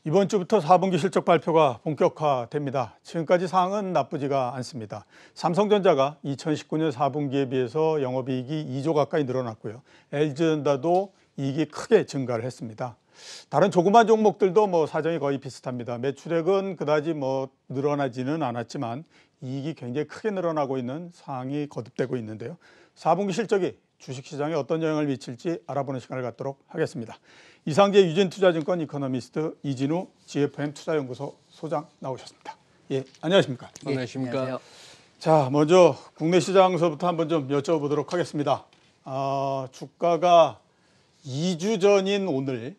이번 주부터 4분기 실적 발표가 본격화됩니다. 지금까지 상황은 나쁘지가 않습니다. 삼성전자가 2019년 4분기에 비해서 영업이익이 2조 가까이 늘어났고요. LG전자도 이익이 크게 증가를 했습니다. 다른 조그만 종목들도 사정이 거의 비슷합니다. 매출액은 그다지 늘어나지는 않았지만 이익이 굉장히 크게 늘어나고 있는 상황이 거듭되고 있는데요. 4분기 실적이 주식시장에 어떤 영향을 미칠지 알아보는 시간을 갖도록 하겠습니다. 이상재 유진투자증권 이코노미스트 이진우 GFM 투자연구소 소장 나오셨습니다. 예, 안녕하십니까? 안녕하십니까? 안녕하세요. 자, 먼저 국내 시장서부터 한번 좀 여쭤보도록 하겠습니다. 주가가 2주 전인 오늘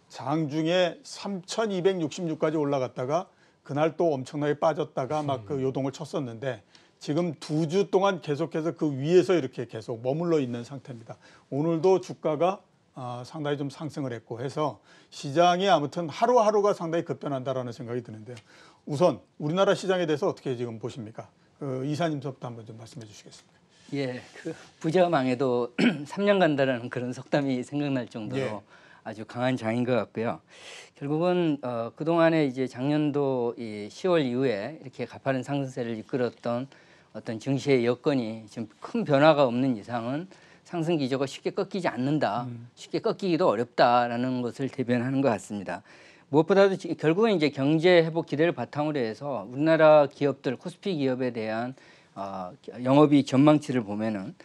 장중에 3,266까지 올라갔다가 그날 또 엄청나게 빠졌다가 막 그 요동을 쳤었는데 지금 2주 동안 계속해서 그 위에서 이렇게 계속 머물러 있는 상태입니다. 오늘도 주가가 상당히 좀 상승을 했고 해서 시장이 아무튼 하루하루가 상당히 급변한다라는 생각이 드는데요. 우선 우리나라 시장에 대해서 어떻게 지금 보십니까? 이사님부터 한번 좀 말씀해 주시겠습니다. 예, 부자가 망해도 3년 간다라는 그런 속담이 생각날 정도로 예. 아주 강한 장인 것 같고요. 결국은 그동안에 이제 작년도 이 10월 이후에 이렇게 가파른 상승세를 이끌었던 어떤 증시의 여건이 지금 큰 변화가 없는 이상은 상승 기조가 쉽게 꺾이지 않는다, 쉽게 꺾이기도 어렵다라는 것을 대변하는 것 같습니다. 무엇보다도 결국은 이제 경제 회복 기대를 바탕으로 해서 우리나라 기업들, 코스피 기업에 대한 영업이익 전망치를 보면은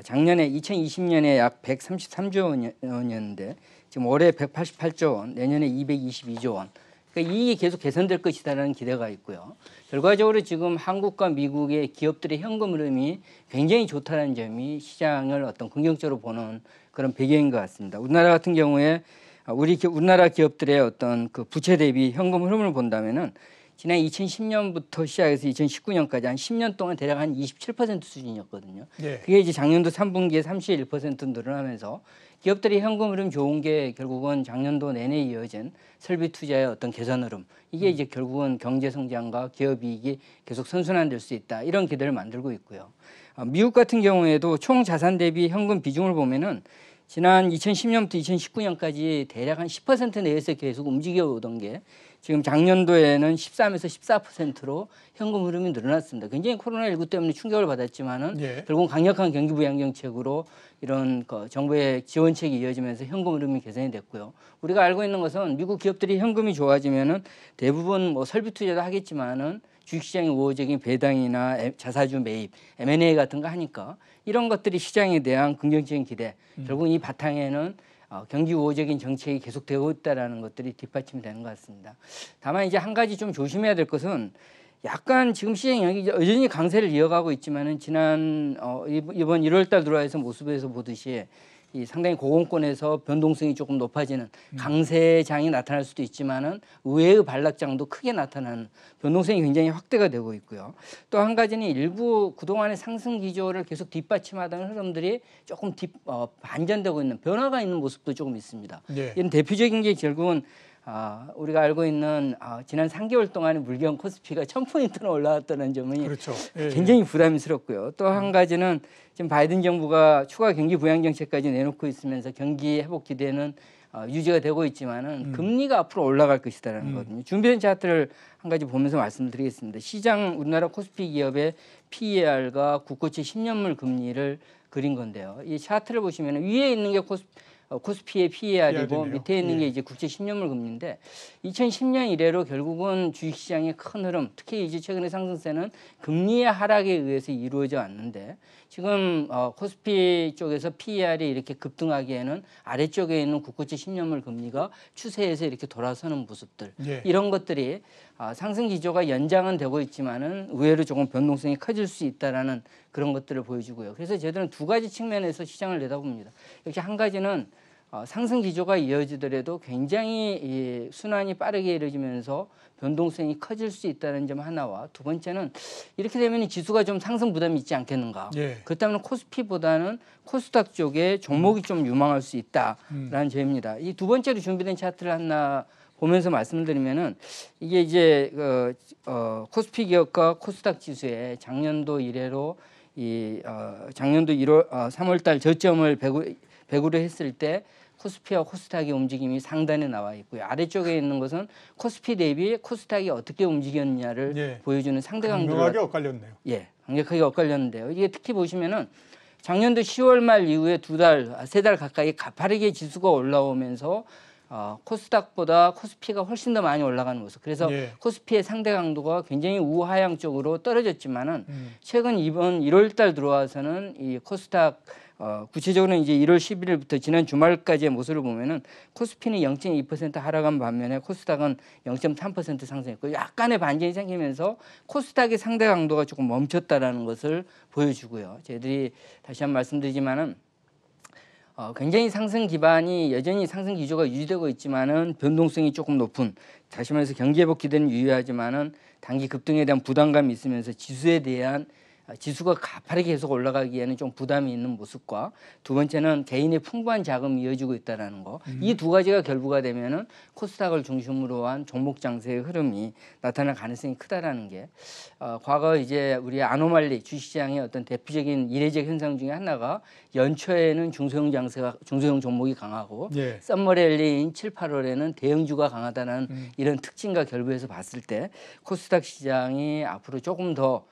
작년에 2020년에 약 133조 원이었는데 지금 올해 188조 원, 내년에 222조 원. 그러니까 이익이 계속 개선될 것이다라는 기대가 있고요. 결과적으로 지금 한국과 미국의 기업들의 현금 흐름이 굉장히 좋다는 점이 시장을 어떤 긍정적으로 보는 그런 배경인 것 같습니다. 우리나라 같은 경우에 우리나라 기업들의 어떤 그 부채 대비 현금 흐름을 본다면은 지난 2010년부터 시작해서 2019년까지 한 10년 동안 대략 한 27% 수준이었거든요. 예. 그게 이제 작년도 3분기에 31% 늘어나면서 기업들이 현금 흐름 좋은 게 결국은 작년도 내내 이어진 설비 투자의 어떤 개선 흐름, 이게 이제 결국은 경제 성장과 기업 이익이 계속 선순환될 수 있다, 이런 기대를 만들고 있고요. 미국 같은 경우에도 총 자산 대비 현금 비중을 보면은 지난 2010년부터 2019년까지 대략 한 10% 내에서 계속 움직여 오던 게 지금 작년도에는 13에서 14%로 현금 흐름이 늘어났습니다. 굉장히 코로나19 때문에 충격을 받았지만은 예. 결국 강력한 경기 부양 정책으로 이런 정부의 지원책이 이어지면서 현금 흐름이 개선이 됐고요. 우리가 알고 있는 것은 미국 기업들이 현금이 좋아지면은 대부분 설비 투자도 하겠지만은 주식시장의 우호적인 배당이나 자사주 매입, M&A 같은 거 하니까 이런 것들이 시장에 대한 긍정적인 기대, 결국 이 바탕에는 경기 우호적인 정책이 계속되고 있다는 것들이 뒷받침이 되는 것 같습니다. 다만 이제 한 가지 좀 조심해야 될 것은 약간 지금 시장이 여전히 강세를 이어가고 있지만은 지난 이번 1월달 들어와서 모습에서 보듯이 이 상당히 고공권에서 변동성이 조금 높아지는 강세장이 나타날 수도 있지만은 의외의 반락장도 크게 나타나는 변동성이 굉장히 확대가 되고 있고요. 또 한 가지는 일부 그동안의 상승 기조를 계속 뒷받침하던 흐름들이 조금 반전되고 있는 변화가 있는 모습도 조금 있습니다. 예. 이런 대표적인 게 결국은 우리가 알고 있는 지난 3개월 동안의 물경 코스피가 1000포인트나 올라왔다는 점이 그렇죠. 예. 굉장히 부담스럽고요. 또 한 가지는 지금 바이든 정부가 추가 경기 부양 정책까지 내놓고 있으면서 경기 회복 기대는 유지가 되고 있지만은 금리가 앞으로 올라갈 것이다라는 거거든요. 준비된 차트를 한 가지 보면서 말씀드리겠습니다. 시장 우리나라 코스피 기업의 PER과 국고채 10년물 금리를 그린 건데요. 이 차트를 보시면 위에 있는 게 코스피의 PER이고 PER이네요. 밑에 있는 게 예. 이제 국채 10년물 금리인데 2010년 이래로 결국은 주식시장의 큰 흐름, 특히 이제 최근의 상승세는 금리의 하락에 의해서 이루어져 왔는데 지금 코스피 쪽에서 PER이 이렇게 급등하기에는 아래쪽에 있는 국고채 10년물 금리가 추세에서 이렇게 돌아서는 모습들, 예. 이런 것들이 상승 기조가 연장은 되고 있지만은 의외로 조금 변동성이 커질 수 있다라는 그런 것들을 보여주고요. 그래서 저희들은 두 가지 측면에서 시장을 내다봅니다. 역시 한 가지는 상승 기조가 이어지더라도 굉장히 이 순환이 빠르게 이루어지면서 변동성이 커질 수 있다는 점 하나와, 두 번째는 이렇게 되면 지수가 좀 상승 부담이 있지 않겠는가. 예. 그렇다면 코스피보다는 코스닥 쪽에 종목이 좀 유망할 수 있다라는 점입니다. 이 두 번째로 준비된 차트를 하나 보면서 말씀드리면은 이게 이제 코스피 기업과 코스닥 지수의 작년도 이래로 작년도 3월달 저점을 100으로 했을 때 코스피와 코스닥의 움직임이 상단에 나와 있고요. 아래쪽에 있는 것은 코스피 대비 코스닥이 어떻게 움직였냐를 예. 보여주는 상대 강도를 강력하게 엇갈렸네요. 예, 강력하게 엇갈렸는데요. 이게 특히 보시면은 작년도 10월 말 이후에 2달, 3달 가까이 가파르게 지수가 올라오면서 코스닥보다 코스피가 훨씬 더 많이 올라가는 모습. 그래서 예. 코스피의 상대 강도가 굉장히 우하향 쪽으로 떨어졌지만은 최근 이번 1월 달 들어와서는 이 코스닥 구체적으로 이제 1월 11일부터 지난 주말까지의 모습을 보면은 코스피는 0.2% 하락한 반면에 코스닥은 0.3% 상승했고 약간의 반전이 생기면서 코스닥의 상대 강도가 조금 멈췄다라는 것을 보여주고요. 저희들이 다시 한번 말씀드리지만은 굉장히 상승 기반이 여전히 상승 기조가 유지되고 있지만은 변동성이 조금 높은 다시 말해서 경제회복 기대는 유의하지만은 단기 급등에 대한 부담감이 있으면서 지수에 대한 지수가 가파르게 계속 올라가기에는 좀 부담이 있는 모습과 두 번째는 개인의 풍부한 자금이 이어지고 있다는 거. 이 두 가지가 결부가 되면은 코스닥을 중심으로 한 종목 장세의 흐름이 나타날 가능성이 크다라는 게 과거 이제 우리 아노말리 주식시장의 어떤 대표적인 이례적 현상 중에 하나가 연초에는 중소형 장세가 중소형 종목이 강하고 예. 썸머랠리인 7, 8월에는 대형주가 강하다는 이런 특징과 결부해서 봤을 때 코스닥 시장이 앞으로 조금 더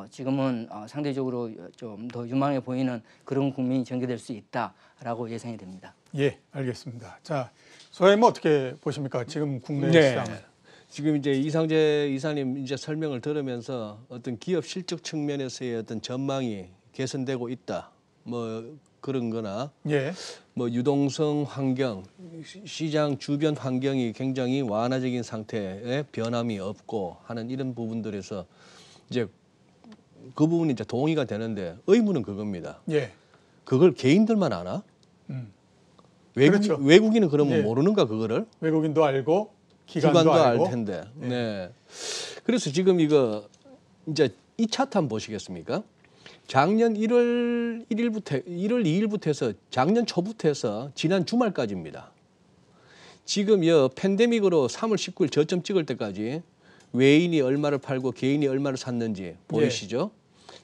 지금은 상대적으로 좀 더 유망해 보이는 그런 국면이 전개될 수 있다라고 예상이 됩니다. 예, 알겠습니다. 자, 소장님 어떻게 보십니까? 지금 국내 시장. 지금 이제 이상재 이사님 이제 설명을 들으면서 어떤 기업 실적 측면에서의 어떤 전망이 개선되고 있다. 뭐 그런 거나 예. 뭐 유동성 환경, 시장 주변 환경이 굉장히 완화적인 상태에 변함이 없고 하는 이런 부분들에서 이제 그 부분이 이제 동의가 되는데 의문은 그겁니다. 예. 그걸 개인들만 아나? 그렇죠. 외국인은 그러면 예. 모르는가 그거를? 외국인도 알고 기관도 알고. 알 텐데. 네. 그래서 지금 이거 이제 이 차트 한번 보시겠습니까? 작년 1월 2일부터 해서 작년 초부터 해서 지난 주말까지입니다. 지금 이 팬데믹으로 3월 19일 저점 찍을 때까지 외인이 얼마를 팔고 개인이 얼마를 샀는지 보이시죠?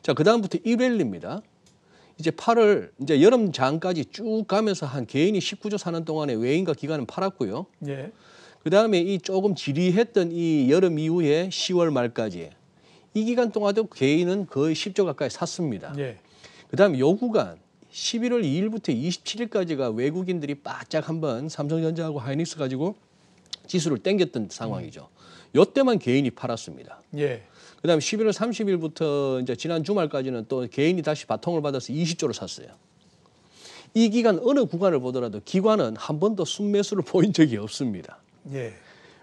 자, 그다음부터 1일입니다. 이제 8월 이제 여름 장까지 쭉 가면서 한 개인이 19조 사는 동안에 외인과 기관은 팔았고요. 예. 그다음에 이 조금 지리했던 이 여름 이후에 10월 말까지 이 기간 동안도 개인은 거의 10조 가까이 샀습니다. 예. 그다음에 요 구간 11월 2일부터 27일까지가 외국인들이 바짝 한번 삼성전자하고 하이닉스 가지고 지수를 땡겼던 상황이죠. 요때만 개인이 팔았습니다. 예. 그다음에 11월 30일부터 이제 지난 주말까지는 또 개인이 다시 바통을 받아서 20조를 샀어요. 이 기간 어느 구간을 보더라도 기관은 한 번도 순매수를 보인 적이 없습니다. 예.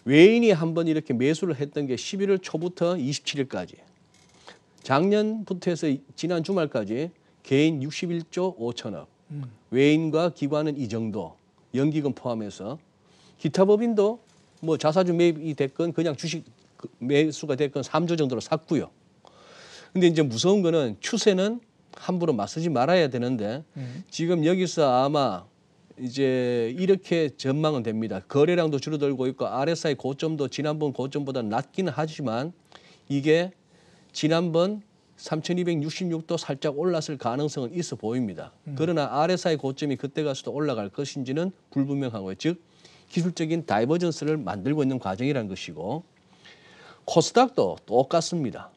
외인이 한 번 이렇게 매수를 했던 게 11월 초부터 27일까지. 작년부터 해서 지난 주말까지 개인 61조 5천억. 외인과 기관은 이 정도. 연기금 포함해서. 기타 법인도 뭐 자사주 매입이 됐건 그냥 주식 매수가 됐건 3조 정도로 샀고요. 근데 이제 무서운 거는 추세는 함부로 맞서지 말아야 되는데 지금 여기서 아마 이제 이렇게 전망은 됩니다. 거래량도 줄어들고 있고 RSI 고점도 지난번 고점보다 낮기는 하지만 이게 지난번 3266도 살짝 올랐을 가능성은 있어 보입니다. 그러나 RSI 고점이 그때 가서도 올라갈 것인지는 불분명하고요. 즉 기술적인 다이버전스를 만들고 있는 과정이라는 것이고 코스닥도 똑같습니다.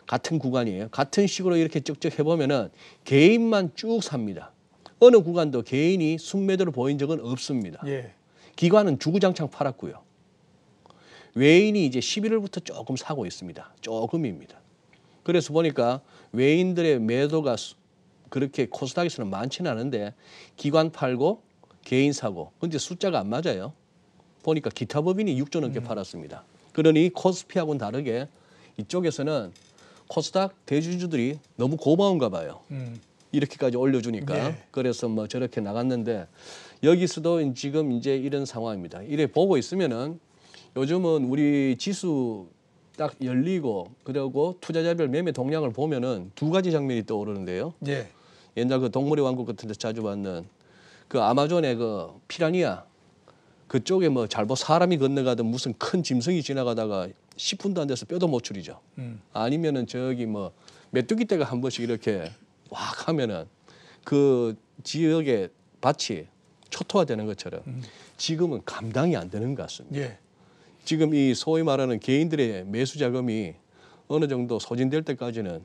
같은 구간이에요. 같은 식으로 이렇게 쭉쭉 해보면은 개인만 쭉 삽니다. 어느 구간도 개인이 순매도를 보인 적은 없습니다. 예. 기관은 주구장창 팔았고요. 외인이 이제 11월부터 조금 사고 있습니다. 조금입니다. 그래서 보니까 외인들의 매도가 그렇게 코스닥에서는 많지는 않은데 기관 팔고 개인 사고. 근데 숫자가 안 맞아요. 보니까 기타 법인이 6조 넘게 팔았습니다. 그러니 코스피하고는 다르게 이쪽에서는 코스닥 대주주들이 너무 고마운가 봐요. 이렇게까지 올려주니까. 예. 그래서 뭐 저렇게 나갔는데 여기서도 지금 이제 이런 상황입니다. 이래 보고 있으면은 요즘은 우리 지수 딱 열리고 그리고 투자자별 매매 동향을 보면은 두 가지 장면이 떠오르는데요. 예. 옛날 그 동물의 왕국 같은 데 자주 봤는 그 아마존의 그 피라니아 그쪽에 뭐 잘못 사람이 건너가든 무슨 큰 짐승이 지나가다가 10분도 안 돼서 뼈도 못 추리죠. 아니면은 저기 뭐 메뚜기 떼가 한 번씩 이렇게 확 하면은 그 지역의 밭이 초토화되는 것처럼 지금은 감당이 안 되는 것 같습니다. 예. 지금 이 소위 말하는 개인들의 매수 자금이 어느 정도 소진될 때까지는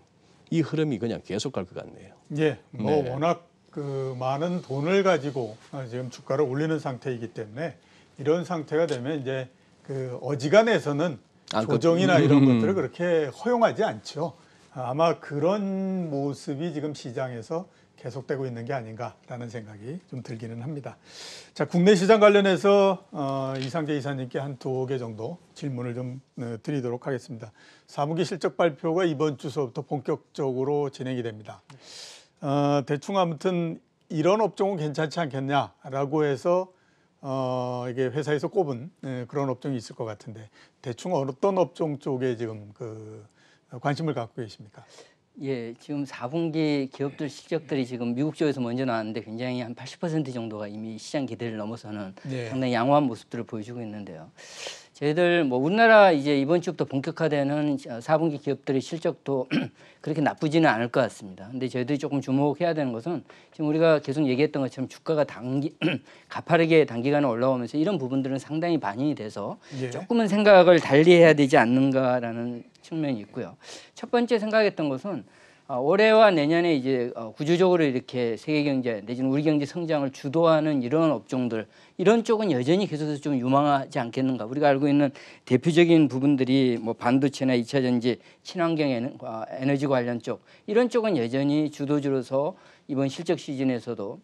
이 흐름이 그냥 계속 갈 것 같네요. 예. 뭐 네. 워낙 그 많은 돈을 가지고 지금 주가를 올리는 상태이기 때문에 이런 상태가 되면 이제 그 어지간해서는 조정이나 이런 것들을 그렇게 허용하지 않죠. 아마 그런 모습이 지금 시장에서 계속되고 있는 게 아닌가라는 생각이 좀 들기는 합니다. 자, 국내 시장 관련해서 이상재 이사님께 한 2개 정도 질문을 좀 드리도록 하겠습니다. 4분기 실적 발표가 이번 주서부터 본격적으로 진행이 됩니다. 대충 아무튼 이런 업종은 괜찮지 않겠냐라고 해서 이게 회사에서 꼽은 그런 업종이 있을 것 같은데 대충 어떤 업종 쪽에 지금 그 관심을 갖고 계십니까? 예, 지금 4분기 기업들 실적들이 지금 미국 쪽에서 먼저 나왔는데 굉장히 한 80% 정도가 이미 시장 기대를 넘어서는 예. 상당히 양호한 모습들을 보여주고 있는데요. 저희들 뭐 우리나라 이제 이번 주부터 본격화되는 4분기 기업들의 실적도 그렇게 나쁘지는 않을 것 같습니다. 근데 저희들이 조금 주목해야 되는 것은 지금 우리가 계속 얘기했던 것처럼 주가가 가파르게 단기간에 올라오면서 이런 부분들은 상당히 반영이 돼서 예. 조금은 생각을 달리해야 되지 않는가라는 측면이 있고요. 첫 번째 생각했던 것은 올해와 내년에 이제 구조적으로 이렇게 세계 경제 내지는 우리 경제 성장을 주도하는 이런 업종들 이런 쪽은 여전히 계속해서 좀 유망하지 않겠는가. 우리가 알고 있는 대표적인 부분들이 뭐 반도체나 2차 전지, 친환경 에너지 관련 쪽 이런 쪽은 여전히 주도주로서 이번 실적 시즌에서도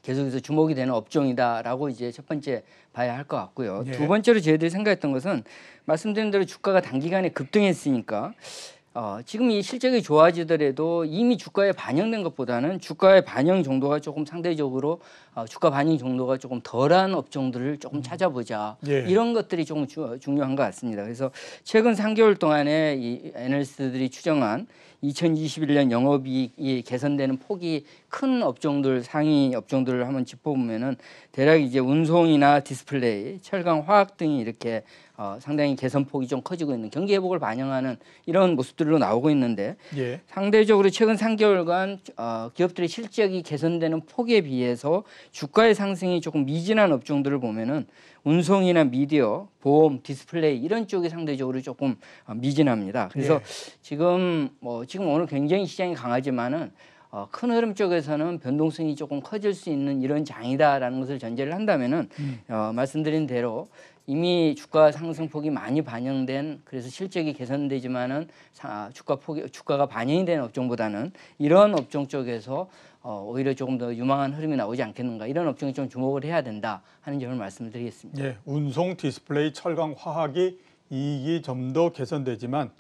계속해서 주목이 되는 업종이다라고 이제 첫 번째 봐야 할 것 같고요. 예. 두 번째로 저희들이 생각했던 것은 말씀드린 대로 주가가 단기간에 급등했으니까 지금 이 실적이 좋아지더라도 이미 주가에 반영된 것보다는 주가의 반영 정도가 조금 상대적으로 주가 반영 정도가 조금 덜한 업종들을 조금 찾아보자. 예. 이런 것들이 조금 중요한 것 같습니다. 그래서 최근 3개월 동안에 이 애널리스트들이 추정한 2021년 영업이익이 개선되는 폭이 큰 업종들 상위 업종들을 한번 짚어보면은 대략 이제 운송이나 디스플레이, 철강, 화학 등이 이렇게 상당히 개선폭이 좀 커지고 있는 경기 회복을 반영하는 이런 모습들로 나오고 있는데 예. 상대적으로 최근 3개월간 기업들의 실적이 개선되는 폭에 비해서 주가의 상승이 조금 미진한 업종들을 보면은 운송이나 미디어, 보험, 디스플레이 이런 쪽이 상대적으로 조금 미진합니다. 그래서 예. 지금 오늘 굉장히 시장이 강하지만은 큰 흐름 쪽에서는 변동성이 조금 커질 수 있는 이런 장이다라는 것을 전제를 한다면은 말씀드린 대로 이미 주가 상승폭이 많이 반영된 그래서 실적이 개선되지만은 주가가 반영이 된 업종보다는 이런 업종 쪽에서 오히려 조금 더 유망한 흐름이 나오지 않겠는가 이런 업종에 좀 주목을 해야 된다 하는 점을 말씀드리겠습니다. 예. 운송, 디스플레이, 철강, 화학이 이익이 좀 더 개선되지만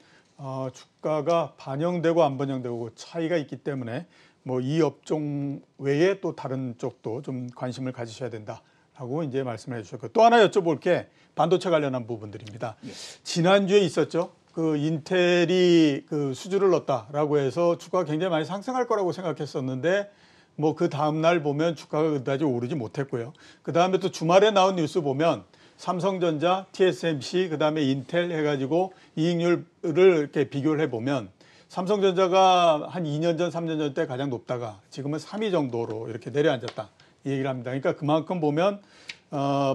주가가 반영되고 안 반영되고 차이가 있기 때문에 뭐 이 업종 외에 또 다른 쪽도 좀 관심을 가지셔야 된다라고 이제 말씀을 해주셨고 또 하나 여쭤볼 게 반도체 관련한 부분들입니다. 예. 지난주에 있었죠. 그 인텔이 그 수주를 넣었다라고 해서 주가가 굉장히 많이 상승할 거라고 생각했었는데 뭐 그 다음 날 보면 주가가 그다지 오르지 못했고요. 그 다음에 또 주말에 나온 뉴스 보면 삼성전자, TSMC, 그 다음에 인텔 해가지고 이익률을 이렇게 비교를 해보면 삼성전자가 한 2년 전, 3년 전 때 가장 높다가 지금은 3위 정도로 이렇게 내려앉았다 이 얘기를 합니다. 그러니까 그만큼 보면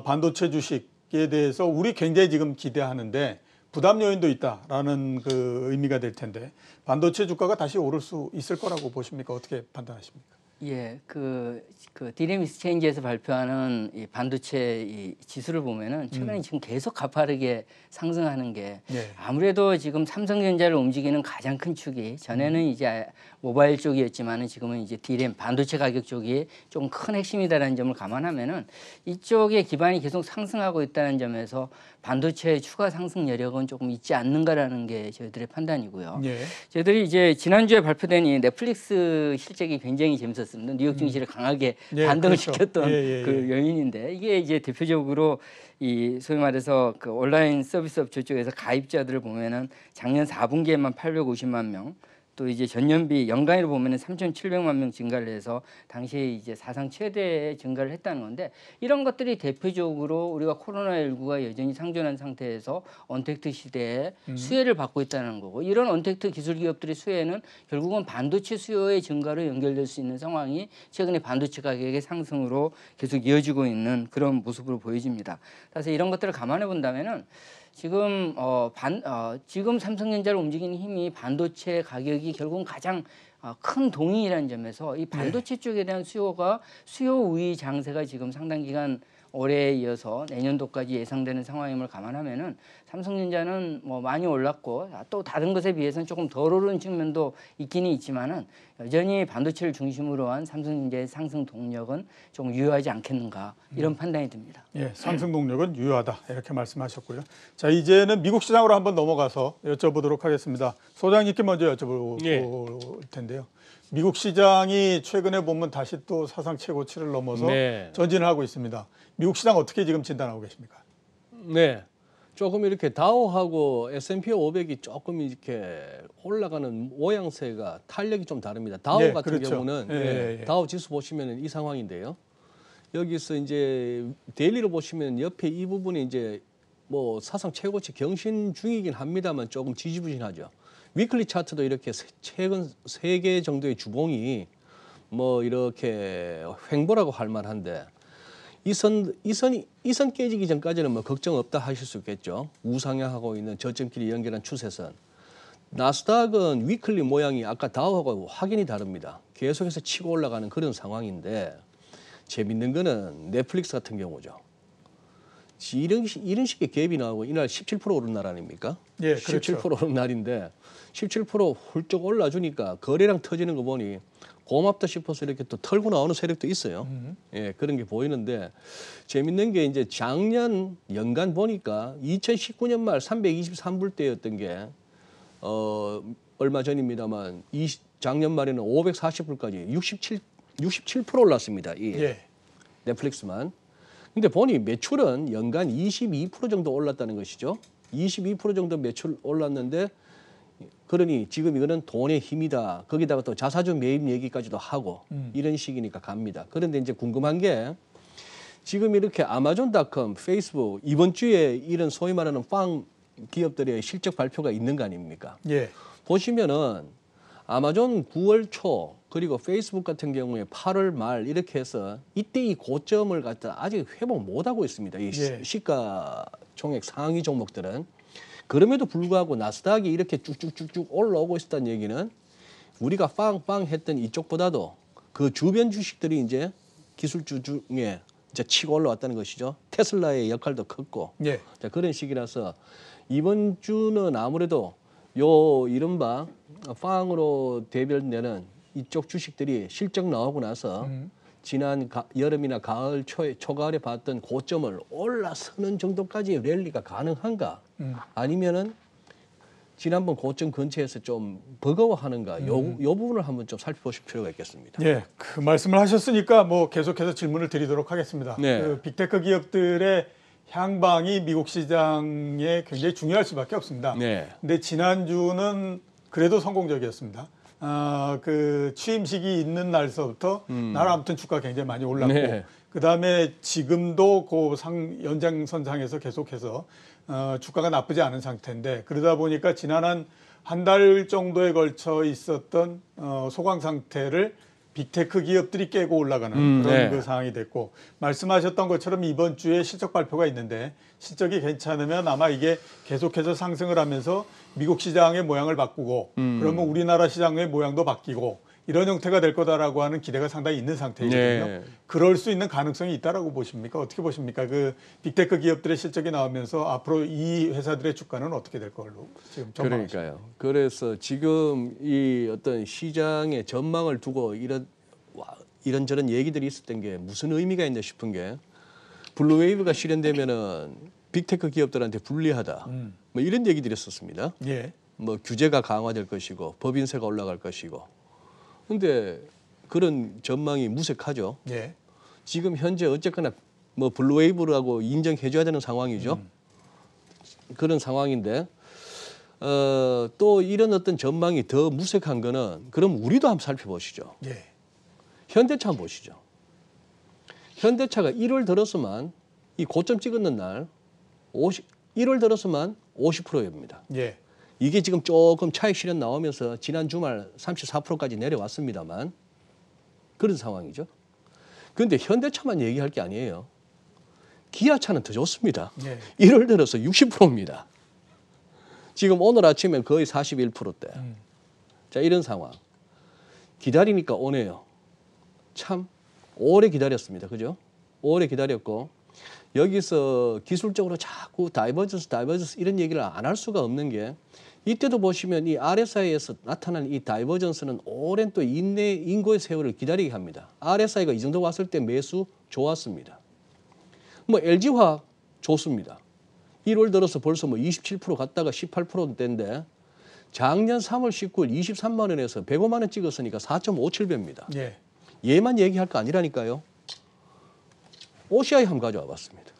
반도체 주식에 대해서 우리 굉장히 지금 기대하는데 부담 요인도 있다라는 그 의미가 될 텐데 반도체 주가가 다시 오를 수 있을 거라고 보십니까? 어떻게 판단하십니까? 예, 그 디램 익스체인지에서 발표하는 이 반도체 이 지수를 보면은 최근에 지금 계속 가파르게 상승하는 게 예. 아무래도 지금 삼성전자를 움직이는 가장 큰 축이 전에는 이제 모바일 쪽이었지만은 지금은 이제 디램 반도체 가격 쪽이 좀 큰 핵심이다라는 점을 감안하면은 이쪽에 기반이 계속 상승하고 있다는 점에서 반도체의 추가 상승 여력은 조금 있지 않는가라는 게 저희들의 판단이고요. 예. 저희들이 이제 지난주에 발표된 이 넷플릭스 실적이 굉장히 재밌었습니다. 뉴욕 증시를 강하게 예, 반등을 그렇죠. 시켰던 예. 그 요인인데 이게 이제 대표적으로 이 소위 말해서 그 온라인 서비스업 저쪽에서 가입자들을 보면은 작년 4분기에만 850만 명, 또 이제 전년비 연간으로 보면은 3,700만 명 증가를 해서 당시에 이제 사상 최대 증가를 했다는 건데 이런 것들이 대표적으로 우리가 코로나19가 여전히 상존한 상태에서 언택트 시대에 수혜를 받고 있다는 거고 이런 언택트 기술 기업들의 수혜는 결국은 반도체 수요의 증가로 연결될 수 있는 상황이 최근에 반도체 가격의 상승으로 계속 이어지고 있는 그런 모습으로 보여집니다. 그래서 이런 것들을 감안해 본다면은 지금 지금 삼성전자를 움직이는 힘이 반도체 가격이 결국은 가장 큰 동인이라는 점에서 이 반도체 쪽에 대한 수요 우위 장세가 지금 상당 기간 올해에 이어서 내년도까지 예상되는 상황임을 감안하면은 삼성전자는 뭐 많이 올랐고 또 다른 것에 비해서는 조금 덜 오른 측면도 있기는 있지만은 여전히 반도체를 중심으로 한 삼성전자의 상승 동력은 좀 유효하지 않겠는가 이런 판단이 듭니다. 예, 상승 동력은 유효하다 이렇게 말씀하셨고요. 자, 이제는 미국 시장으로 한번 넘어가서 여쭤보도록 하겠습니다. 소장님께 먼저 여쭤볼 텐데요. 미국 시장이 최근에 보면 다시 또 사상 최고치를 넘어서 전진을 하고 있습니다. 미국 시장 어떻게 지금 진단하고 계십니까? 네, 조금 이렇게 다우하고 S&P 500이 조금 이렇게 올라가는 모양새가 탄력이 좀 다릅니다. 다우 같은 그렇죠. 경우는 다우 지수 보시면 이 상황인데요. 여기서 이제 데일리로 보시면 옆에 이 부분이 이제 뭐 사상 최고치 경신 중이긴 합니다만 조금 지지부진하죠. 위클리 차트도 이렇게 최근 3개 정도의 주봉이 뭐 이렇게 횡보라고 할 만한데 이 선 깨지기 전까지는 뭐 걱정 없다 하실 수 있겠죠. 우상향하고 있는 저점끼리 연결한 추세선. 나스닥은 위클리 모양이 아까 다우하고 확연히 다릅니다. 계속해서 치고 올라가는 그런 상황인데 재밌는 거는 넷플릭스 같은 경우죠. 이런 식의 갭이 나오고 이날 17% 오른 날 아닙니까? 예, 그렇죠. 17% 오른 날인데 17% 훌쩍 올라주니까 거래량 터지는 거 보니 고맙다 싶어서 이렇게 또 털고 나오는 세력도 있어요. 예, 그런 게 보이는데 재밌는 게 이제 작년 연간 보니까 2019년 말 323불대였던 게 얼마 전입니다만 작년 말에는 540불까지 67% 올랐습니다. 이 넷플릭스만. 근데 보니 매출은 연간 22% 정도 올랐다는 것이죠. 22% 정도 매출 올랐는데 그러니 지금 이거는 돈의 힘이다. 거기다가 또 자사주 매입 얘기까지도 하고 이런 식이니까 갑니다. 그런데 이제 궁금한 게 지금 이렇게 아마존닷컴, 페이스북 이번 주에 이런 소위 말하는 빵 기업들의 실적 발표가 있는 거 아닙니까? 예. 보시면은 아마존 9월 초 그리고 페이스북 같은 경우에 8월 말 이렇게 해서 이때 이 고점을 갖다 아직 회복 못하고 있습니다. 이 시가 총액 상위 종목들은. 그럼에도 불구하고 나스닥이 이렇게 쭉쭉쭉쭉 올라오고 있었다는 얘기는 우리가 빵빵 했던 이쪽보다도 그 주변 주식들이 이제 기술주 중에 이제 치고 올라왔다는 것이죠. 테슬라의 역할도 컸고. 자, 그런 식이라서 이번 주는 아무래도 요 이른바 빵으로 대별되는 이쪽 주식들이 실적 나오고 나서 지난 여름이나 가을 초가을에 봤던 고점을 올라서는 정도까지 랠리가 가능한가? 아니면은 지난번 고점 근처에서 좀 버거워하는가? 요 부분을 한번 좀 살펴보실 필요가 있겠습니다. 예, 그 말씀을 하셨으니까 뭐 계속해서 질문을 드리도록 하겠습니다. 그 빅테크 기업들의 향방이 미국 시장에 굉장히 중요할 수밖에 없습니다. 근데 지난주는 그래도 성공적이었습니다. 그 취임식이 있는 날서부터 날 아무튼 주가 굉장히 많이 올랐고 그다음에 지금도 그 연장선상에서 계속해서 주가가 나쁘지 않은 상태인데 그러다 보니까 지난 한 달 정도에 걸쳐 있었던 소강 상태를 빅테크 기업들이 깨고 올라가는 그런 그 상황이 됐고 말씀하셨던 것처럼 이번 주에 실적 발표가 있는데 실적이 괜찮으면 아마 이게 계속해서 상승을 하면서 미국 시장의 모양을 바꾸고 그러면 우리나라 시장의 모양도 바뀌고 이런 형태가 될 거다라고 하는 기대가 상당히 있는 상태이거든요. 그럴 수 있는 가능성이 있다라고 보십니까? 어떻게 보십니까? 그 빅테크 기업들의 실적이 나오면서 앞으로 이 회사들의 주가는 어떻게 될 걸로 지금 전망하십니까? 그러니까요. 그래서 지금 이 어떤 시장의 전망을 두고 이런저런 얘기들이 있었던 게 무슨 의미가 있나 싶은 게 블루웨이브가 실현되면은 빅테크 기업들한테 불리하다. 뭐 이런 얘기들이 있었습니다. 뭐 규제가 강화될 것이고 법인세가 올라갈 것이고. 근데 그런 전망이 무색하죠. 지금 현재 어쨌거나 뭐 블루웨이브라고 인정해줘야 되는 상황이죠. 그런 상황인데 또 이런 어떤 전망이 더 무색한 거는 그럼 우리도 한번 살펴보시죠. 예. 현대차 한번 보시죠. 현대차가 1월 들어서만 이 고점 찍었는 날 1월 들어서만 50%입니다. 예. 이게 지금 조금 차익 실현 나오면서 지난 주말 34%까지 내려왔습니다만 그런 상황이죠. 그런데 현대차만 얘기할 게 아니에요. 기아차는 더 좋습니다. 예. 1월 들어서 60%입니다. 지금 오늘 아침엔 거의 41%대. 자, 이런 상황. 기다리니까 오네요. 참 오래 기다렸습니다. 그죠? 오래 기다렸고 여기서 기술적으로 자꾸 다이버전스 이런 얘기를 안 할 수가 없는 게 이때도 보시면 이 RSI에서 나타난 이 다이버전스는 오랜 또 인고의 세월을 기다리게 합니다. RSI가 이 정도 왔을 때 매수 좋았습니다. 뭐 LG화학 좋습니다. 1월 들어서 벌써 뭐 27% 갔다가 18%대인데 작년 3월 19일 23만 원에서 105만 원 찍었으니까 4.57배입니다. 예. 얘만 얘기할 거 아니라니까요. OCI 한번 가져와 봤습니다.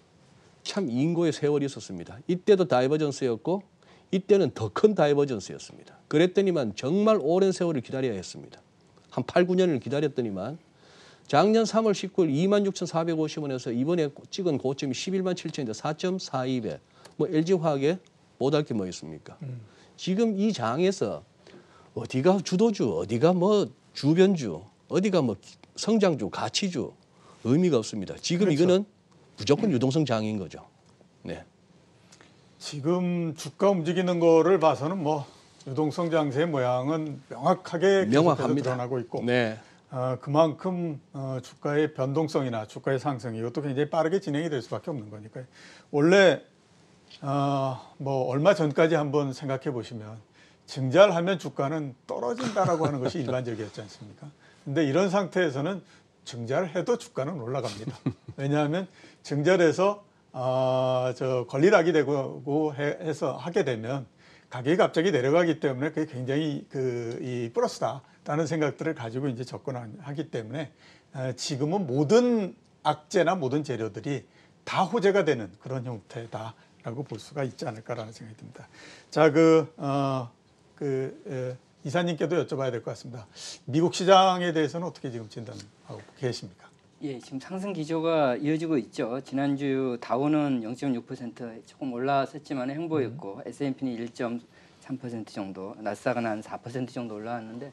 참 인고의 세월이 있었습니다. 이때도 다이버전스였고 이때는 더 큰 다이버전스였습니다. 그랬더니만 정말 오랜 세월을 기다려야 했습니다. 한 8, 9년을 기다렸더니만 작년 3월 19일 26,450원에서 이번에 찍은 고점이 11만 7천인데 4.42배. 뭐 LG화학에 못할 게 뭐 있습니까? 지금 이 장에서 어디가 주도주, 어디가 뭐 주변주, 어디가 뭐 성장주, 가치주 의미가 없습니다. 지금 그렇죠. 이거는 무조건 유동성 장인 거죠. 네. 지금 주가 움직이는 거를 봐서는 뭐 유동성 장세의 모양은 명확하게 계속해서 명확합니다. 드러나고 있고 네. 그만큼 주가의 변동성이나 주가의 상승 이것도 굉장히 빠르게 진행이 될 수밖에 없는 거니까요. 원래 뭐 얼마 전까지 한번 생각해 보시면 증자하면 주가는 떨어진다라고 하는 것이 일반적이었지 않습니까? 근데 이런 상태에서는 증자를 해도 주가는 올라갑니다. 왜냐하면 증자를 해서 저 권리락이 되고 해서 하게 되면 가격이 갑자기 내려가기 때문에 그게 굉장히 이 플러스다라는 생각들을 가지고 이제 접근하기 때문에 지금은 모든 악재나 모든 재료들이 다 호재가 되는 그런 형태다라고 볼 수가 있지 않을까라는 생각이 듭니다. 자, 이사님께도 여쭤봐야 될 것 같습니다. 미국 시장에 대해서는 어떻게 지금 진단하고 계십니까? 예, 지금 상승 기조가 이어지고 있죠. 지난주 다우는 0.6% 조금 올라왔었지만 횡보였고 S&P는 1.3% 정도, 나스닥은 한 4% 정도 올라왔는데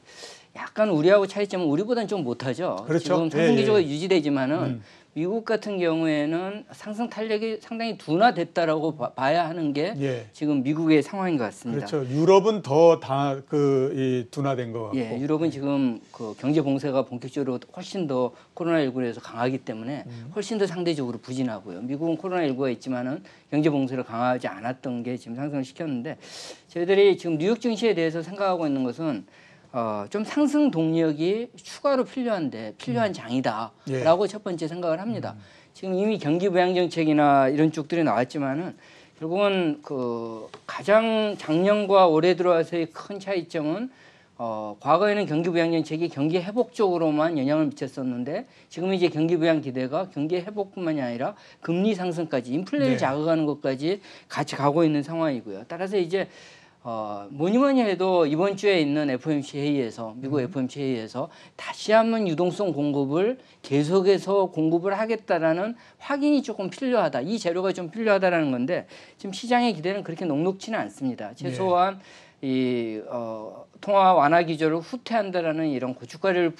약간 우리하고 차이점은 우리보다는 좀 못하죠. 그렇죠. 지금 상승 기조가 예. 유지되지만은 미국 같은 경우에는 상승 탄력이 상당히 둔화됐다라고 봐야 하는 게 예. 지금 미국의 상황인 것 같습니다. 그렇죠. 유럽은 더 둔화된 것 같고. 예, 유럽은 지금 그 경제 봉쇄가 본격적으로 훨씬 더 코로나19에서 강하기 때문에 훨씬 더 상대적으로 부진하고요. 미국은 코로나19가 있지만은 경제 봉쇄를 강화하지 않았던 게 지금 상승을 시켰는데 저희들이 지금 뉴욕 증시에 대해서 생각하고 있는 것은 좀 상승 동력이 추가로 필요한 장이다라고 첫 번째 생각을 합니다. 지금 이미 경기 부양 정책이나 이런 쪽들이 나왔지만은 결국은 그 가장 작년과 올해 들어와서의 큰 차이점은 과거에는 경기 부양 정책이 경기 회복 쪽으로만 영향을 미쳤었는데 지금 이제 경기 부양 기대가 경기 회복뿐만이 아니라 금리 상승까지 인플레를 자극하는 것까지 같이 가고 있는 상황이고요. 따라서 이제 뭐니 해도 이번 주에 있는 FOMC 회의에서 미국 FOMC 회의에서 다시 한번 유동성 공급을 계속해서 공급을 하겠다라는 확인이 조금 필요하다. 이 재료가 좀 필요하다라는 건데 지금 시장의 기대는 그렇게 녹록지는 않습니다. 최소한 이 통화 완화 기조를 후퇴한다라는 이런 고춧가루를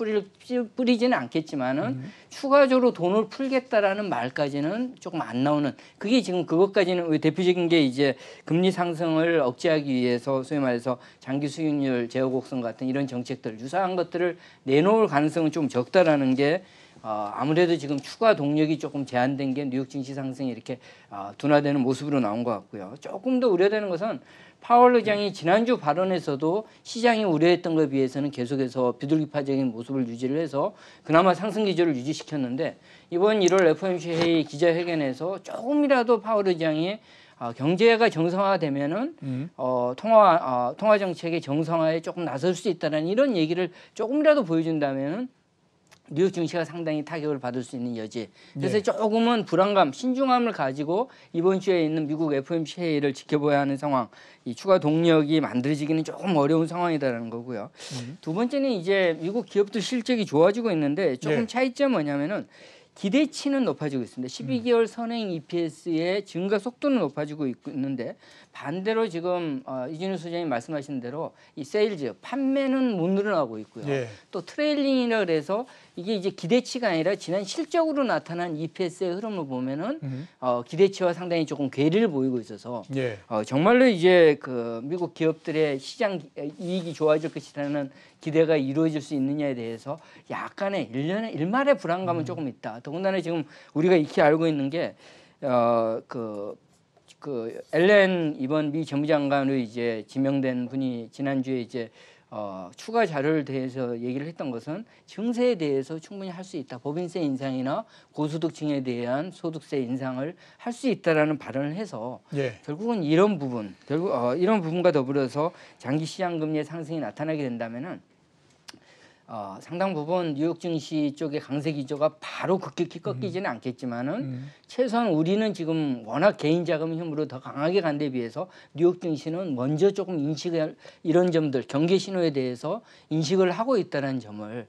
뿌리지는 않겠지만은 추가적으로 돈을 풀겠다라는 말까지는 조금 안 나오는 그게 지금 그것까지는 대표적인 게 이제 금리 상승을 억제하기 위해서 소위 말해서 장기 수익률 제어 곡선 같은 이런 정책들 유사한 것들을 내놓을 가능성은 좀 적다라는 게 아무래도 지금 추가 동력이 조금 제한된 게 뉴욕 증시 상승이 이렇게 둔화되는 모습으로 나온 것 같고요. 조금 더 우려되는 것은 파월 의장이 지난주 발언에서도 시장이 우려했던 것에 비해서는 계속해서 비둘기파적인 모습을 유지를 해서 그나마 상승 기조를 유지시켰는데 이번 1월 FOMC 회의 기자회견에서 조금이라도 파월 의장이 경제가 정상화되면은 통화 정책의 정상화에 조금 나설 수 있다는 이런 얘기를 조금이라도 보여준다면은 뉴욕 증시가 상당히 타격을 받을 수 있는 여지. 그래서 조금은 불안감, 신중함을 가지고 이번 주에 있는 미국 FOMC 회의를 지켜봐야 하는 상황. 이 추가 동력이 만들어지기는 조금 어려운 상황이다라는 거고요. 두 번째는 이제 미국 기업들 실적이 좋아지고 있는데 조금 차이점은 뭐냐면은 기대치는 높아지고 있습니다. 12개월 선행 EPS의 증가 속도는 높아지고 있는데 반대로 지금 이진우 소장님 말씀하신 대로 이 세일즈 판매는 못 늘어나고 있고요. 또 트레일링이라 그래서 이게 이제 기대치가 아니라 지난 실적으로 나타난 EPS의 흐름을 보면은 기대치와 상당히 조금 괴리를 보이고 있어서 정말로 이제 그 미국 기업들의 시장 이익이 좋아질 것이라는 기대가 이루어질 수 있느냐에 대해서 약간의 일말의 불안감은 조금 있다. 더군다나 지금 우리가 익히 알고 있는 게 앨런 이번 미 재무장관으로 이제 지명된 분이 지난주에 이제 추가 자료를 대해서 얘기를 했던 것은 증세에 대해서 충분히 할 수 있다. 법인세 인상이나 고소득층에 대한 소득세 인상을 할 수 있다라는 발언을 해서 결국은 이런 부분과 더불어서 장기 시장 금리의 상승이 나타나게 된다면은 상당 부분 뉴욕 증시 쪽의 강세 기조가 바로 급격히 꺾이지는 않겠지만은 최소한 우리는 지금 워낙 개인 자금 힘으로 더 강하게 간 데 비해서 뉴욕 증시는 먼저 조금 이런 점들 경계 신호에 대해서 인식을 하고 있다는 점을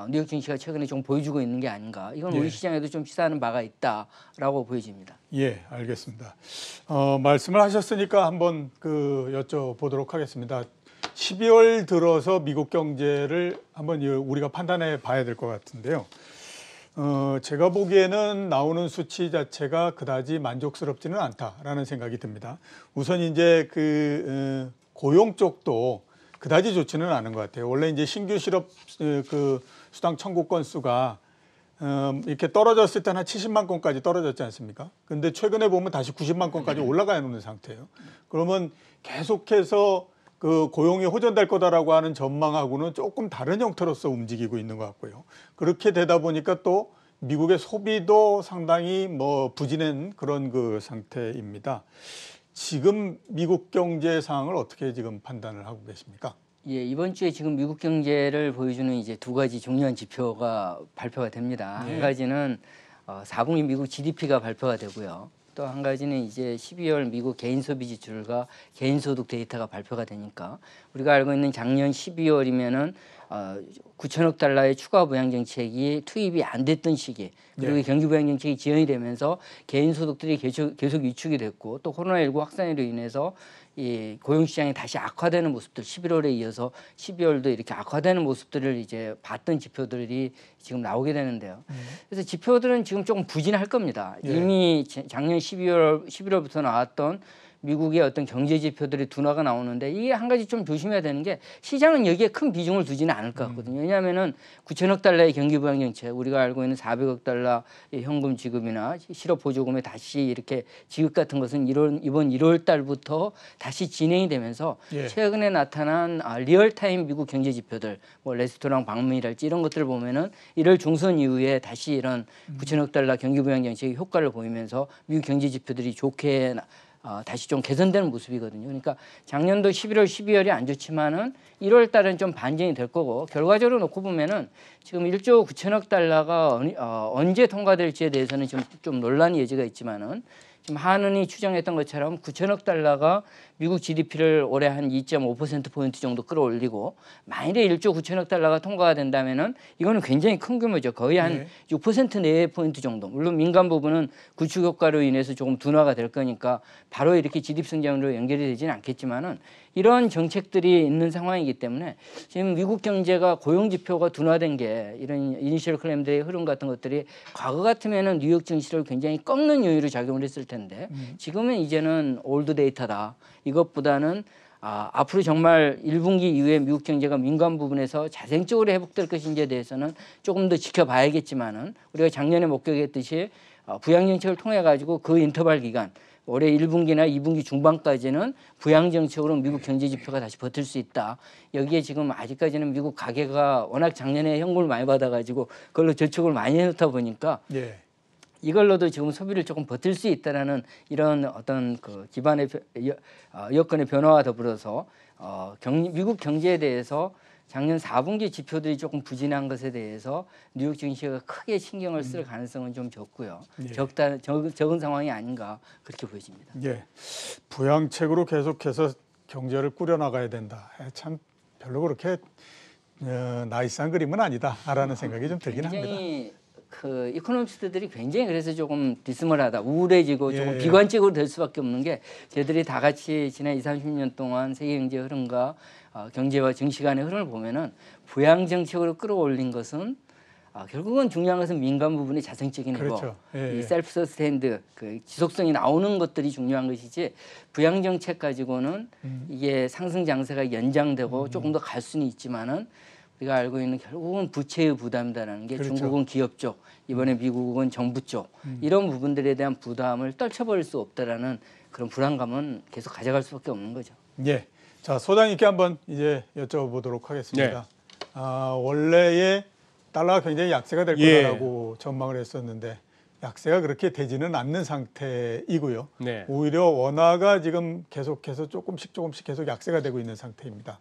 뉴욕 증시가 최근에 좀 보여주고 있는 게 아닌가. 이건 우리 시장에도 좀 시사하는 바가 있다라고 보여집니다. 예, 알겠습니다. 말씀을 하셨으니까 한번 여쭤보도록 하겠습니다. 12월 들어서 미국 경제를 한번 우리가 판단해 봐야 될 것 같은데요. 제가 보기에는 나오는 수치 자체가 그다지 만족스럽지는 않다라는 생각이 듭니다. 우선 이제 고용 쪽도 그다지 좋지는 않은 것 같아요. 원래 이제 신규 실업 수당 청구 건수가 이렇게 떨어졌을 때는 한 70만 건까지 떨어졌지 않습니까? 근데 최근에 보면 다시 90만 건까지 올라가 있는 상태예요. 그러면 계속해서 고용이 호전될 거다라고 하는 전망하고는 조금 다른 형태로서 움직이고 있는 것 같고요. 그렇게 되다 보니까 또 미국의 소비도 상당히 부진한 그런 상태입니다. 지금 미국 경제 상황을 어떻게 지금 판단을 하고 계십니까? 예, 이번 주에 지금 미국 경제를 보여주는 이제 두 가지 중요한 지표가 발표가 됩니다. 한 가지는 4분기 미국 GDP가 발표가 되고요. 또 한 가지는 이제 12월 미국 개인 소비 지출과 개인 소득 데이터가 발표가 되니까 우리가 알고 있는 작년 12월이면은 9천억 달러의 추가 부양 정책이 투입이 안 됐던 시기 그리고 경기 부양 정책이 지연이 되면서 개인 소득들이 계속 위축이 됐고 또 코로나19 확산으로 인해서 이 고용시장이 다시 악화되는 모습들 11월에 이어서 12월도 이렇게 악화되는 모습들을 이제 봤던 지표들이 지금 나오게 되는데요. 그래서 지표들은 지금 조금 부진할 겁니다. 이미 작년 11월부터 나왔던 미국의 어떤 경제 지표들이 둔화가 나오는데 이게 한 가지 좀 조심해야 되는 게 시장은 여기에 큰 비중을 두지는 않을 것 같거든요. 왜냐하면은 9천억 달러의 경기 부양 정책, 우리가 알고 있는 400억 달러의 현금 지급이나 실업 보조금의 다시 이렇게 지급 같은 것은 이번 1월 달부터 다시 진행이 되면서 최근에 나타난 리얼타임 미국 경제 지표들, 레스토랑 방문이랄지 이런 것들을 보면은 1월 중순 이후에 다시 이런 9천억 달러 경기 부양 정책의 효과를 보이면서 미국 경제 지표들이 좋게 다시 좀 개선되는 모습이거든요. 그러니까 작년도 11월, 12월이 안 좋지만은 1월 달은 좀 반전이 될 거고 결과적으로 놓고 보면은 지금 1조 9천억 달러가 언제 통과될지에 대해서는 좀 논란의 여지가 있지만은 지금 한은이 추정했던 것처럼 9천억 달러가 미국 GDP를 올해 한 2.5%포인트 정도 끌어올리고 만일에 1조 9천억 달러가 통과가 된다면은 이거는 굉장히 큰 규모죠. 거의 한 6% 내외 포인트 정도. 물론 민간 부분은 구축 효과로 인해서 조금 둔화가 될 거니까 바로 이렇게 GDP 성장으로 연결이 되지는 않겠지만은 이런 정책들이 있는 상황이기 때문에 지금 미국 경제가 고용 지표가 둔화된 게 이런 이니셜 클레임들의 흐름 같은 것들이 과거 같으면은 뉴욕 증시를 굉장히 꺾는 요인으로 작용을 했을 텐데 지금은 이제는 올드 데이터다. 이것보다는 앞으로 정말 1분기 이후에 미국 경제가 민간 부분에서 자생적으로 회복될 것인지에 대해서는 조금 더 지켜봐야겠지만은 우리가 작년에 목격했듯이 부양 정책을 통해 가지고 그 인터벌 기간 올해 1분기나 2분기 중반까지는 부양 정책으로 미국 경제 지표가 다시 버틸 수 있다. 여기에 지금 아직까지는 미국 가계가 워낙 작년에 현금을 많이 받아가지고 그걸로 저축을 많이 해놓다 보니까 이걸로도 지금 소비를 조금 버틸 수 있다라는 이런 어떤 기반의 여건의 변화와 더불어서 미국 경제에 대해서 작년 4분기 지표들이 조금 부진한 것에 대해서 뉴욕 증시가 크게 신경을 쓸 가능성은 좀 적고요. 예. 적은 상황이 아닌가 그렇게 보여집니다. 예, 부양책으로 계속해서 경제를 꾸려나가야 된다. 참 별로 그렇게 나이스한 그림은 아니다라는 생각이 좀 들긴 합니다. 굉장히 그 이코노미스트들이 굉장히 그래서 조금 디스멀하다, 우울해지고 조금 예. 비관적으로 될 수밖에 없는 게 저희들이 다 같이 지난 20-30년 동안 세계 경제 흐름과 경제와 증시 간의 흐름을 보면은 부양 정책으로 끌어올린 것은 결국은 중요한 것은 민간 부분의 자생적인 회복, 그렇죠. 예, 이 셀프 서스테인드 그 지속성이 나오는 것들이 중요한 것이지 부양 정책 가지고는 이게 상승 장세가 연장되고 조금 더 갈 수는 있지만은 우리가 알고 있는 결국은 부채의 부담이라는 게 그렇죠. 중국은 기업 쪽, 이번에 미국은 정부 쪽 이런 부분들에 대한 부담을 떨쳐버릴 수 없다라는 그런 불안감은 계속 가져갈 수밖에 없는 거죠. 예, 자 소장님께 한번 이제 여쭤보도록 하겠습니다. 네. 원래의 달러가 굉장히 약세가 될 예. 거라고 전망을 했었는데 약세가 그렇게 되지는 않는 상태이고요. 네. 오히려 원화가 지금 계속해서 조금씩 계속 약세가 되고 있는 상태입니다.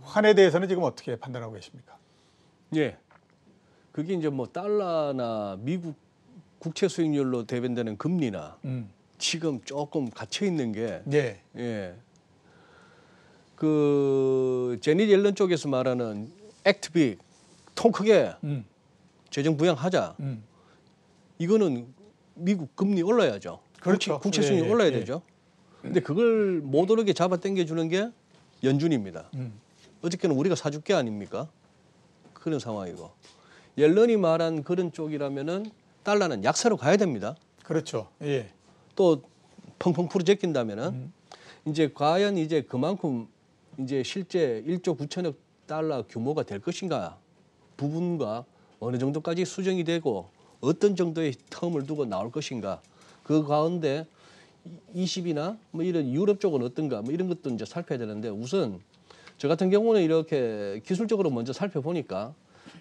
환에 대해서는 지금 어떻게 판단하고 계십니까? 예. 그게 이제 뭐 달러나 미국 국채 수익률로 대변되는 금리나 지금 조금 갇혀 있는 게 예, 예. 그 제니 옐런 쪽에서 말하는 액트 빅, 통 크게 재정 부양하자. 이거는 미국 금리 올라야죠. 그렇죠. 국채 수익률 예, 올라야 예. 되죠. 근데 그걸 못 오르게 잡아 당겨 주는 게 연준입니다. 어저께는 우리가 사줄 게 아닙니까? 그런 상황이고. 옐런이 말한 그런 쪽이라면은 달러는 약세로 가야 됩니다. 그렇죠. 예, 또 펑펑 풀어 제낀다면은 이제 과연 이제 그만큼 이제 실제 1조 9천억 달러 규모가 될 것인가 부분과 어느 정도까지 수정이 되고 어떤 정도의 텀을 두고 나올 것인가 그 가운데 20이나 뭐 이런 유럽 쪽은 어떤가 뭐 이런 것도 이제 살펴야 되는데 우선 저 같은 경우는 이렇게 기술적으로 먼저 살펴보니까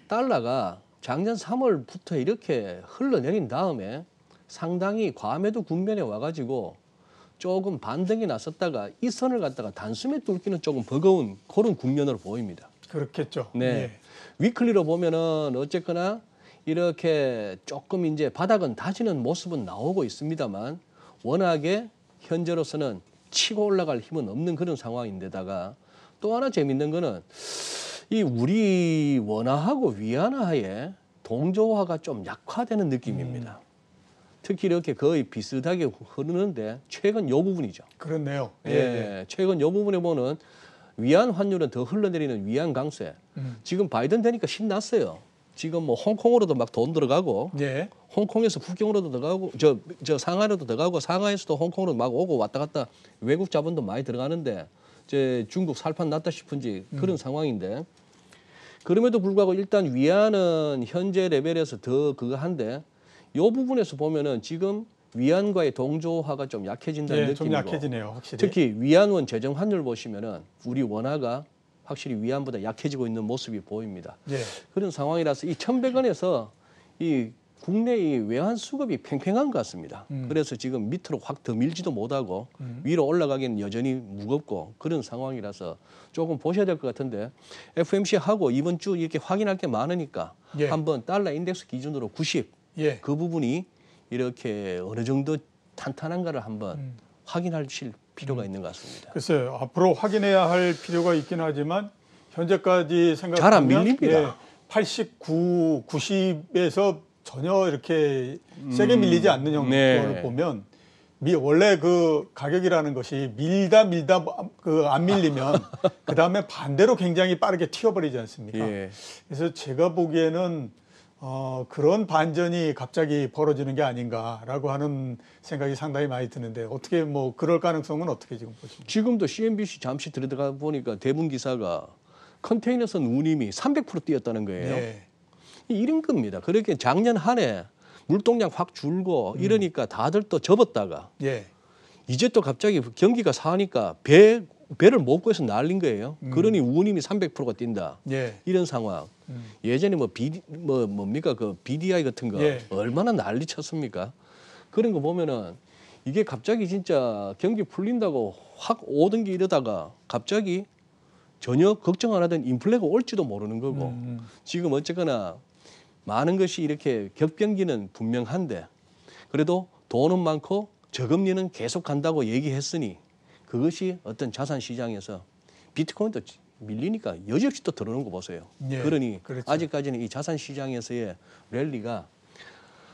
달러가 작년 3월부터 이렇게 흘러내린 다음에 상당히 과매도 국면에 와가지고 조금 반등이 났었다가 이 선을 갖다가 단숨에 뚫기는 조금 버거운 그런 국면으로 보입니다. 그렇겠죠. 네. 예. 위클리로 보면은 어쨌거나 이렇게 조금 이제 바닥은 다지는 모습은 나오고 있습니다만 워낙에 현재로서는 치고 올라갈 힘은 없는 그런 상황인데다가 또 하나 재밌는 거는 이 우리 원화하고 위안화의 동조화가 좀 약화되는 느낌입니다. 특히 이렇게 거의 비슷하게 흐르는데 최근 요 부분이죠. 그렇네요. 예, 최근 요 부분에 보면 위안 환율은 더 흘러내리는 위안 강세. 지금 바이든 되니까 신났어요. 지금 뭐 홍콩으로도 막 돈 들어가고, 예. 홍콩에서 북경으로도 들어가고, 저 상하이로도 들어가고, 상하이에서도 홍콩으로 막 오고 왔다 갔다 외국 자본도 많이 들어가는데, 이제 중국 살판 났다 싶은지 그런 상황인데, 그럼에도 불구하고 일단 위안은 현재 레벨에서 더 그거 한데, 요 부분에서 보면은 지금 위안과의 동조화가 좀 약해진다는 예, 느낌이고, 좀 약해지네요, 확실히. 특히 위안원 재정 환율 보시면은 우리 원화가 확실히 위안보다 약해지고 있는 모습이 보입니다. 예. 그런 상황이라서 이 1,100원에서 이 국내의 외환 수급이 팽팽한 것 같습니다. 그래서 지금 밑으로 확 더 밀지도 못하고 위로 올라가기는 여전히 무겁고 그런 상황이라서 조금 보셔야 될 것 같은데 FOMC하고 이번 주 이렇게 확인할 게 많으니까 예. 한번 달러 인덱스 기준으로 90 예. 그 부분이 이렇게 어느 정도 탄탄한가를 한번 확인하실 필요가 있는 것 같습니다. 글쎄요. 앞으로 확인해야 할 필요가 있긴 하지만 현재까지 생각하면 잘안 밀립니다. 예, 89, 90에서 전혀 이렇게 세게 밀리지 않는 네. 형태를 보면 원래 그 가격이라는 것이 밀다 그 안 밀리면 그 다음에 반대로 굉장히 빠르게 튀어버리지 않습니까? 예. 그래서 제가 보기에는 그런 반전이 갑자기 벌어지는 게 아닌가라고 하는 생각이 상당히 많이 드는데 어떻게 뭐 그럴 가능성은 어떻게 지금 보십니까? 지금도 CNBC 잠시 들어가 보니까 대문 기사가 컨테이너선 운임이 300% 뛰었다는 거예요. 네. 이런 겁니다. 그렇게 작년 한 해 물동량 확 줄고 이러니까 다들 또 접었다가 예. 이제 또 갑자기 경기가 사니까 배를 못 구해서 날린 거예요. 그러니 운임이 300%가 뛴다. 예. 이런 상황. 예전에 뭡니까 그 BDI 같은 거 예. 얼마나 난리 쳤습니까? 그런 거 보면은 이게 갑자기 진짜 경기 풀린다고 확 오던 게 이러다가 갑자기 전혀 걱정 안 하던 인플레가 올지도 모르는 거고 지금 어쨌거나 많은 것이 이렇게 격변기는 분명한데 그래도 돈은 많고 저금리는 계속 간다고 얘기했으니 그것이 어떤 자산 시장에서 비트코인도 밀리니까 여지없이 또 들어오는 거 보세요. 예, 그러니 그렇죠. 아직까지는 이 자산 시장에서의 랠리가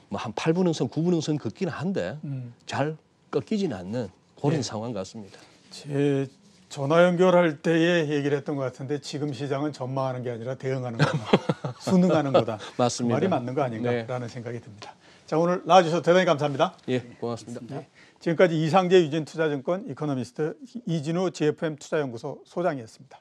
뭐 한 8분응선, 9분응선 걷기는 한데 잘 꺾이지는 않는 그런 예. 상황 같습니다. 제 전화 연결할 때에 얘기를 했던 것 같은데 지금 시장은 전망하는 게 아니라 대응하는 거다. 순응하는 거다. 맞습니다. 그 말이 맞는 거 아닌가라는 생각이 듭니다. 자, 오늘 나와주셔서 대단히 감사합니다. 예, 고맙습니다. 지금까지 이상재 유진투자증권 이코노미스트 이진우 GFM 투자연구소 소장이었습니다.